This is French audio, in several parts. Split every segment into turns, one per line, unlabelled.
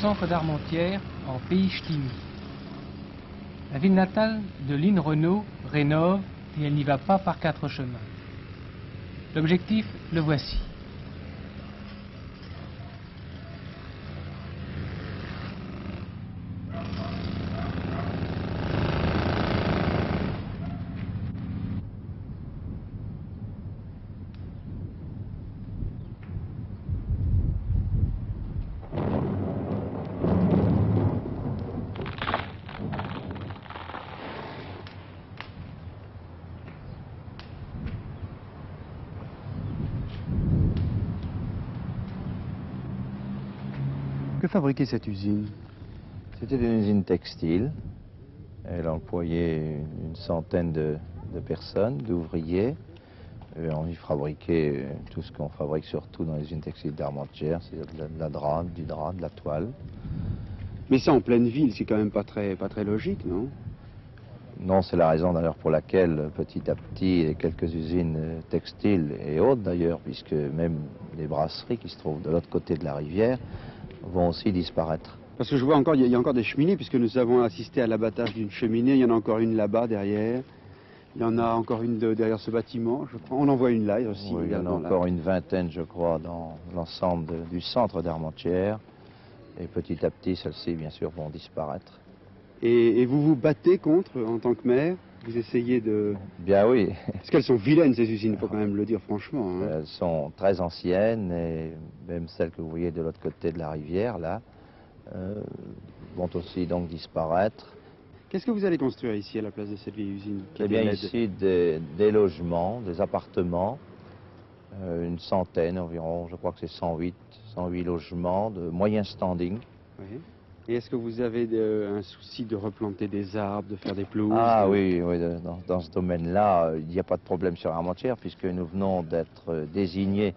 centre d'Armentières, en pays ch'timi. La ville natale de Lynn Renault rénove et elle n'y va pas par 4 chemins. L'objectif, le voici.
Que fabriquait cette usine?
C'était une usine textile. Elle employait une centaine de personnes, d'ouvriers. On y fabriquait tout ce qu'on fabrique surtout dans les usines textiles d'Armentières, c'est-à-dire de la drap, du drap, de la toile.
Mais ça en pleine ville, c'est quand même pas très logique, non?
Non, c'est la raison d'ailleurs pour laquelle petit à petit les quelques usines textiles et autres d'ailleurs, puisque même les brasseries qui se trouvent de l'autre côté de la rivière vont aussi disparaître.
Parce que je vois encore, il y a encore des cheminées, puisque nous avons assisté à l'abattage d'une cheminée, il y en a encore une là-bas derrière. Il y en a encore une derrière ce bâtiment, je crois. On en voit une là aussi.
Oui, il y en a encore une vingtaine, je crois, dans l'ensemble du centre d'Armentières. Et petit à petit, celles-ci, bien sûr, vont disparaître.
Et vous vous battez contre en tant que maire? Vous essayez de...
Bien oui.
Parce qu'elles sont vilaines, ces usines, il faut quand même le dire franchement. Hein.
Elles sont très anciennes, et même celles que vous voyez de l'autre côté de la rivière, là, vont aussi donc disparaître.
Qu'est-ce que vous allez construire ici à la place de cette vieille usine?
Eh bien ici, des logements, des appartements, une centaine environ, je crois que c'est 108 logements de moyen standing.
Oui. Et est-ce que vous avez un souci de replanter des arbres, de faire des pelouses?
Ah oui, oui, dans ce domaine-là, il n'y a pas de problème sur Armentières, puisque nous venons d'être désignés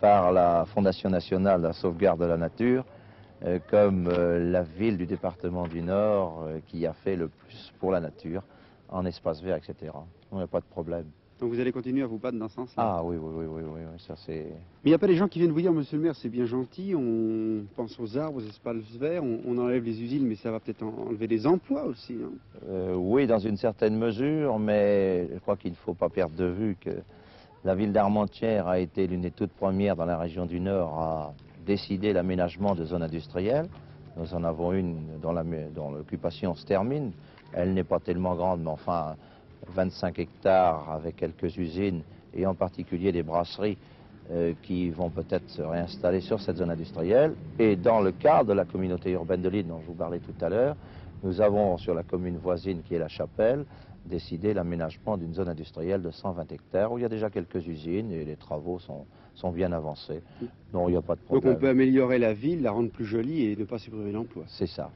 par la Fondation nationale de la sauvegarde de la nature comme la ville du département du Nord qui a fait le plus pour la nature, en espace vert, etc. Il n'y a pas de problème.
Donc vous allez continuer à vous battre dans ce sens-là?
Ah oui, ça c'est...
Mais il n'y a pas des gens qui viennent vous dire, monsieur le maire, c'est bien gentil, on pense aux arbres, aux espaces verts, on enlève les usines, mais ça va peut-être enlever des emplois aussi, hein?
Oui, dans une certaine mesure, mais je crois qu'il ne faut pas perdre de vue que la ville d'Armentières a été l'une des toutes premières dans la région du Nord à décider l'aménagement de zones industrielles. Nous en avons une dont l'occupation se termine. Elle n'est pas tellement grande, mais enfin 25 hectares avec quelques usines et en particulier des brasseries qui vont peut-être se réinstaller sur cette zone industrielle. Et dans le cadre de la communauté urbaine de Lynn dont je vous parlais tout à l'heure, nous avons sur la commune voisine qui est La Chapelle décidé l'aménagement d'une zone industrielle de 120 hectares où il y a déjà quelques usines et les travaux sont bien avancés. Donc il n'y a pas de problème.
Donc on peut améliorer la ville, la rendre plus jolie et ne pas supprimer l'emploi.
C'est ça.